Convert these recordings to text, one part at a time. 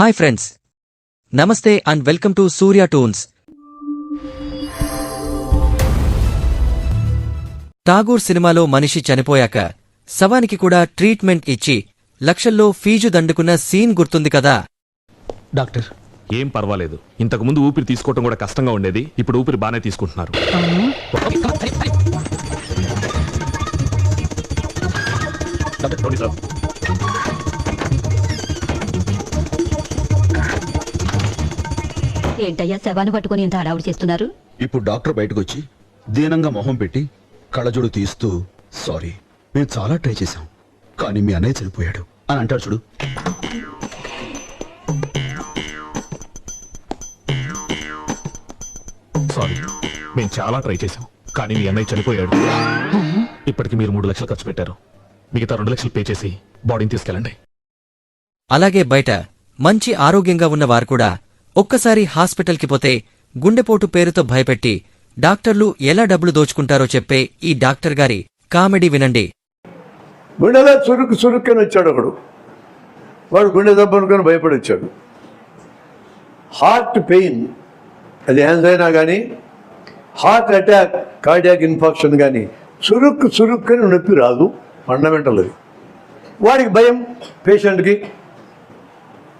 Hi friends, నమస్తే and welcome to Surya Toons. Tagore సినిమాలో మనిషి చనిపోయాక శవానికి కూడా ట్రీట్మెంట్ ఇచ్చి లక్షల్లో ఫీజు దండుకున్న సీన్ గుర్తుంది కదా. డాక్టర్ ఏం పర్వాలేదు, ఇంతకుముందు ఊపిరి తీసుకోవటం కూడా కష్టంగా ఉండేది, ఇప్పుడు ఊపిరి బాగానే తీసుకుంటున్నారు. ఏంటయ్యా శవాన్ని పట్టుకుని ఇంత హడావుడి చేస్తున్నారు? ఇప్పుడు డాక్టర్ బయటకు వచ్చి దీనంగా మొహం పెట్టి కళ్ళజోడు తీస్తూ సారీ మేము చాలా ట్రై చేశాం కానీ మీ అన్నయ్య చనిపోయాడు అని అంటాడు. చూడు, సారీ మేము చాలా ట్రై చేశాం కానీ మీ అన్నయ్య చనిపోయాడు. ఇప్పటికి మీరు 3 లక్షలు ఖర్చు పెట్టారు, మిగతా 2 లక్షలు పే చేసి బాడీని తీసుకెళ్ళండి. అలాగే బయట మంచి ఆరోగ్యంగా ఉన్నవారు కూడా ఒక్కసారి హాస్పిటల్కి పోతే గుండెపోటు పేరుతో భయపెట్టి డాక్టర్లు ఎలా డబ్బులు దోచుకుంటారో చెప్పే ఈ డాక్టర్ గారి కామెడీ వినండి. గుండెలో చురుక్కని వచ్చాడు ఒకడు, వాడు గుండె దెబ్బ అనుకొని భయపడి వచ్చాడు. హార్ట్ పెయిన్ అది యాంజైనా కానీ, హార్ట్ అటాక్, కార్డియాక్ ఇన్ఫెక్షన్ కానీ చురుక్కని నొప్పి రాదు, ఫండమెంటల్ అది. వాడికి భయం పేషెంట్కి.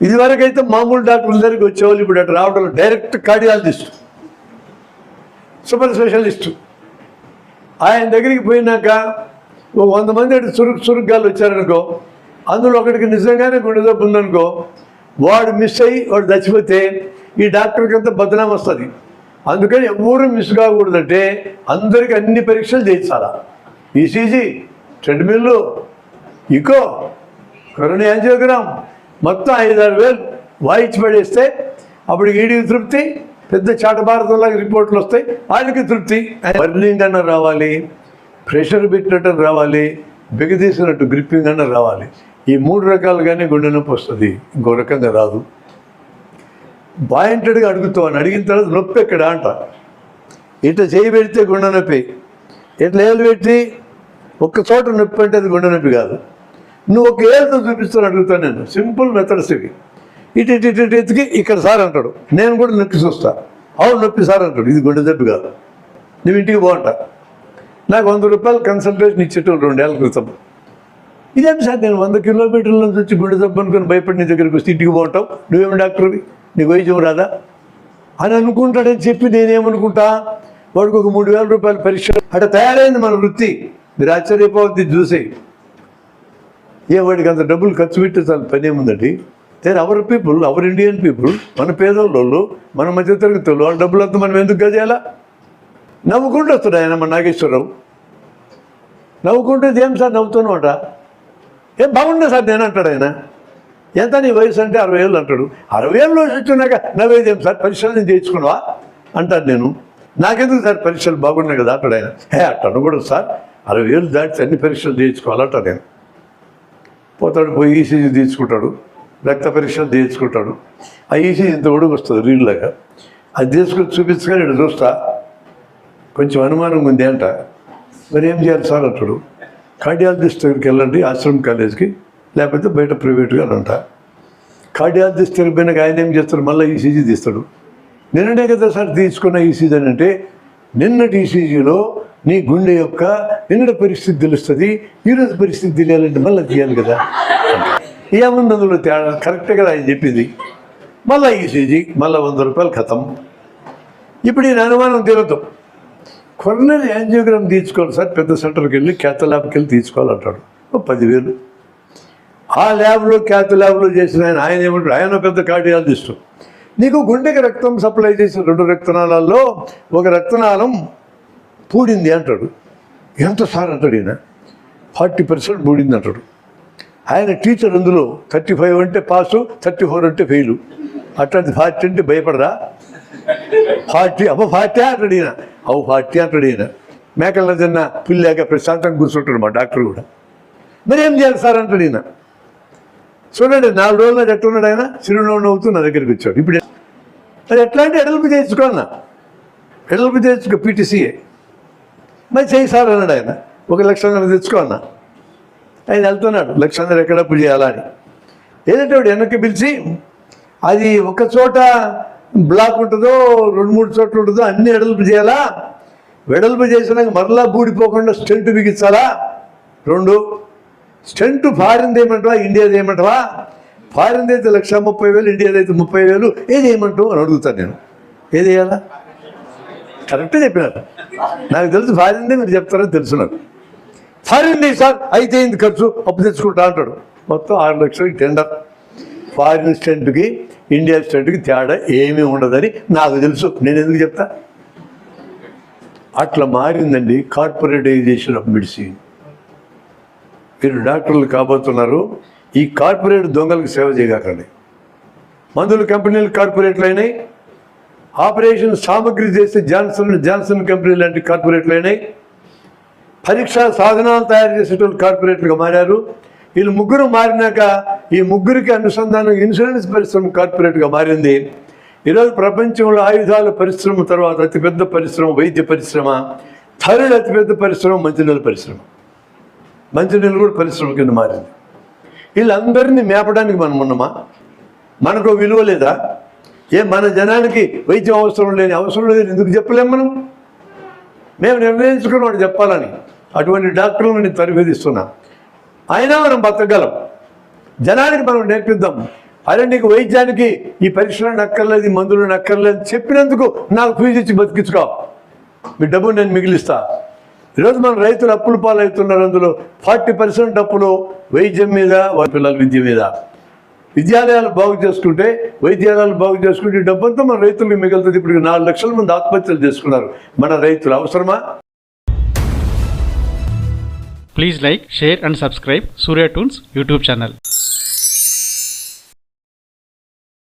ఇదివరకైతే మామూలు డాక్టర్ల దగ్గరికి వచ్చేవాళ్ళు, ఇప్పుడు అటు రావడం డైరెక్ట్ కార్డియాలజిస్ట్, సూపర్ స్పెషలిస్టు. ఆయన దగ్గరికి పోయినాక 100 మంది అటు చురుగ్గాలు వచ్చారనుకో, అందులో ఒకటికి నిజంగానే గుండె జబ్బు ఉందనుకో, వాడు మిస్ అయ్యి వాడు చచ్చిపోతే ఈ డాక్టర్కి అంతా బదనాం వస్తుంది. అందుకని ఎవరు మిస్ కాకూడదంటే అందరికీ అన్ని పరీక్షలు చేయించాలా. ఈసీజీ, ట్రెడ్మిల్లు, ఇకో, కరోనా యాంజియోగ్రామ్ మొత్తం 5-6 వేలు వాయించి పడేస్తే అప్పుడు ఈడికి తృప్తి, పెద్ద చాటభారతంలాగా రిపోర్ట్లు వస్తాయి, ఆయనకి తృప్తి. బర్నింగ్ అన్న రావాలి, ప్రెషర్ పెట్టినట్టు రావాలి, బిగదీసినట్టు గ్రిప్పింగ్ అన్న రావాలి. ఈ 3 రకాలుగానే గుండె నొప్పి వస్తుంది, ఇంకో రకంగా రాదు. పాయింటెడ్గా అడుగుతామని అడిగిన తర్వాత నొప్పి ఎక్కడ అంట, ఇట్లా చేయి పెడితే గుండె నొప్పి, ఇట్లా ఏళ్ళు పెట్టి ఒక్క చోట నొప్పి అంటే అది గుండె నొప్పి కాదు. నువ్వు ఒక ఏళ్ళతో చూపిస్తాను అడుగుతాను నేను. సింపుల్ మెథడ్స్ ఇవి. ఇటు ఎత్తుకి ఇక్కడ సార్ అంటాడు, నేను కూడా నొప్పి చూస్తా, అవును నొప్పి సార్ అంటాడు, ఇది గుండె జబ్బు కాదు, నువ్వు ఇంటికి బాగుంటా. నాకు 100 రూపాయలు కన్సల్టేషన్ ఇచ్చేటోళ్ళు 2 ఏళ్ళ క్రితం. ఇదేం సార్, నేను 100 కిలోమీటర్ల నుంచి వచ్చి గుండె జబ్బు అనుకుని భయపడి నీ దగ్గరికి వస్తే ఇంటికి బాగుంటావు, నువ్వేమి డాక్టర్వి, నీకు వైద్యం రాదా అని అనుకుంటాడని చెప్పి నేనేమనుకుంటా, వాడికి ఒక 3,000 రూపాయల పరీక్ష అట్లా తయారైంది మన వృత్తి. మీరు ఆశ్చర్యపోవద్దు చూసి. వాడికి అంత డబ్బులు ఖర్చు పెట్టి చాలా పని ఏముందండి. Our people, our Indian people, మన పేదోళ్ళు, మన మధ్యతరగతి వాళ్ళ డబ్బులు అంతా మనం ఎందుకు గజేయాలా? నవ్వుకుంటూ వస్తాడు ఆయన, మన నాగేశ్వరరావు నవ్వుకుంటే ఏం సార్ నవ్వుతున్నాట, ఏం బాగుండే సార్ నేను అంటాడు ఆయన. ఎంత నీ వయసు అంటే 60 ఏళ్ళు అంటాడు. 60 ఏళ్ళు వచ్చినాక నవ్వేదేం సార్, పరీక్షలు నేను చేయించుకున్నావా అంటాను నేను. నాకెందుకు సార్ పరీక్షలు బాగున్నాయి కదా అంటాడు ఆయన. అట్టాను కూడా సార్, 60 ఏళ్ళు దాటి అన్ని పరీక్షలు చేయించుకోవాలంటాడు నేను. పోతాడు, పోయి ఈసీజీ తీసుకుంటాడు, రక్త పరీక్షలు చేయించుకుంటాడు. ఆ ఈసీజీ ఇంత ఉడుగు వస్తుంది రీల్లాగా, అది తీసుకొని చూపించగానే నేను చూస్తా, కొంచెం అనుమానం ఉంది అంట. మరి ఏం చేయాలి సార్ అంటాడు. కార్డియాలజిస్ట్ దగ్గరికి వెళ్ళండి, ఆశ్రమ్ కాలేజ్కి, లేకపోతే బయట ప్రైవేట్గా అంట. కార్డియాలజిస్ట్ దగ్గర పోయినాక ఆయన ఏం చేస్తాడు, మళ్ళీ ఈసీజీ తీస్తాడు. నిన్ననే కదా సార్ తీసుకున్న ఈసీజీ అని అంటే, నిన్నటి ఈసీజీలో నీ గుండె యొక్క నిన్నటి పరిస్థితి తెలుస్తుంది, ఈరోజు పరిస్థితి తెలియాలంటే మళ్ళీ తీయాలి కదా. ఏముంది అందులో తేడా, కరెక్టే కదా ఆయన చెప్పింది. మళ్ళీ ఈసీజీ, మళ్ళీ 100 రూపాయలు ఖతం. ఇప్పుడు ఈయన అనుమానం తీరదు. కొరోనరీ యాంజియోగ్రామ్ తీసుకోవాలి సార్, పెద్ద సెంటర్కి వెళ్ళి క్యాథ్ ల్యాబ్కి వెళ్ళి తీసుకోవాలంటాడు, 10,000. ఆ ల్యాబ్లో క్యాథ్ ల్యాబ్లో చేసిన ఆయన ఏమంటాడు, ఆయన పెద్ద కార్డియాలజిస్టు. నీకు గుండెకి రక్తం సప్లై చేసిన 2 రక్తనాళాల్లో ఒక రక్తనాళం పూడింది అంటాడు. ఎంత సార్ అంటాడు ఈయన. 40% పూడింది అంటాడు ఆయన. టీచర్ అందులో 35 అంటే పాసు, 34 అంటే ఫెయిలు. అట్లాంటి 40 అంటే భయపడరా? 40 40 అంటాడు ఈయన. 40 అంటాడు ఈయన. మేకల తిన్న పిల్లాక ప్రశాంతంగా కూర్చుంటాడు మా డాక్టర్ కూడా. మరి ఏం చేయాలి సార్ అంటాడు ఈయన. చూడండి, 4 రోజులు నాకు ఎట్లున్నాడు ఆయన, చిరునవ్వు నవ్వుతూ నా దగ్గరికి వచ్చాడు. ఇప్పుడు మరి ఎట్లా అంటే ఎడల్పి చేయించుకో అన్న, ఎడల్పి చేయించుకో పీటీసీఏ. మరి చేయి సార్ అన్నాడు ఆయన. 1,00,000 తెచ్చుకో అన్న. ఆయన వెళ్తున్నాడు, 1,00,000 ఎక్కడ అప్పు చేయాలని. ఏదంటే వాడు వెనక్కి పిలిచి అది ఒక చోట బ్లాక్ ఉంటుందో 2-3 చోట్ల ఉంటుందో అన్ని వెడల్పు చేయాలా? వెడల్పు చేసినాక మరలా బూడిపోకుండా స్టెంట్ బిగించాలా? 2 స్టెంట్ ఫారిన్ ఏమంటావా ఇండియాది ఏమంటావా? ఫారిన్ అయితే 1,30,000, ఇండియాది అయితే 30,000. ఏది ఏమంటావు అని అడుగుతాను నేను. ఏది వేయాలా? కరెక్టే చెప్పినారు. నాకు తెలుసు ఫారిన్దే మీరు చెప్తారని తెలుసు నాకు. ఫారిన్ సార్ అయితే ఇంత ఖర్చు అప్పు తెచ్చుకుంటా అంటాడు. మొత్తం 6 లక్షలకి టెండర్. ఫారిన్ స్టెంట్కి ఇండియా స్టెంట్కి తేడా ఏమీ ఉండదని నాకు తెలుసు. నేను ఎందుకు చెప్తా? అట్లా మారిందండి కార్పొరేటైజేషన్ ఆఫ్ మెడిసిన్. మీరు డాక్టర్లు కాబోతున్నారు, ఈ కార్పొరేట్ దొంగలకు సేవ చేయకండి. మందుల కంపెనీలు కార్పొరేట్లు అయినాయి, ఆపరేషన్ సామగ్రి చేసే జాన్సన్ కంపెనీ లాంటి కార్పొరేట్లు అయినాయి, పరీక్షా సాధనాలు తయారు చేసేటువంటి కార్పొరేట్లుగా మారారు. వీళ్ళు ముగ్గురు మారినాక ఈ ముగ్గురికి అనుసంధానం ఇన్సూరెన్స్ పరిశ్రమ కార్పొరేట్గా మారింది. ఈరోజు ప్రపంచంలో ఆయుధాల పరిశ్రమ తర్వాత అతిపెద్ద పరిశ్రమ వైద్య పరిశ్రమ, థర్డ్ అతిపెద్ద పరిశ్రమ మంచినీళ్ళ పరిశ్రమ. మంచినీళ్ళు కూడా పరిశ్రమ కింద మారింది. వీళ్ళందరినీ మేపడానికి మనం ఉన్నామా? మనకు విలువ లేదా? మన జనానికి వైద్యం అవసరం లేదని ఎందుకు చెప్పలేము మనం? మేము నిర్ణయించుకుని వాడు చెప్పాలని అటువంటి డాక్టర్లను నేను తరఫేదిస్తున్నా. అయినా మనం బతకగలం. జనానికి మనం నేర్పిద్దాం. అరే నీకు వైద్యానికి ఈ పరీక్షలు నక్కర్లేదు, ఈ మందులు నక్కర్లేదు చెప్పినందుకు నాకు ఫీజు ఇచ్చి బతికించుకో, మీ డబ్బు నేను మిగిలిస్తా. ఈరోజు మన రైతులు అప్పుల పాలవుతున్నారు. అందులో 40% అప్పులు వైద్యం మీద, వాళ్ళ పిల్లల విద్య మీద. విద్యాలయాలు బాగు చేసుకుంటే, వైద్యాలయాలు బాగు చేసుకుంటే డబ్బంతా మన రైతులకు మిగులుతుంది. ఇప్పుడు 4 లక్షల మంది ఆత్మహత్యలు చేసుకున్నారు మన రైతులు. అవసరమా? Please like, share and subscribe Surya Toons YouTube channel.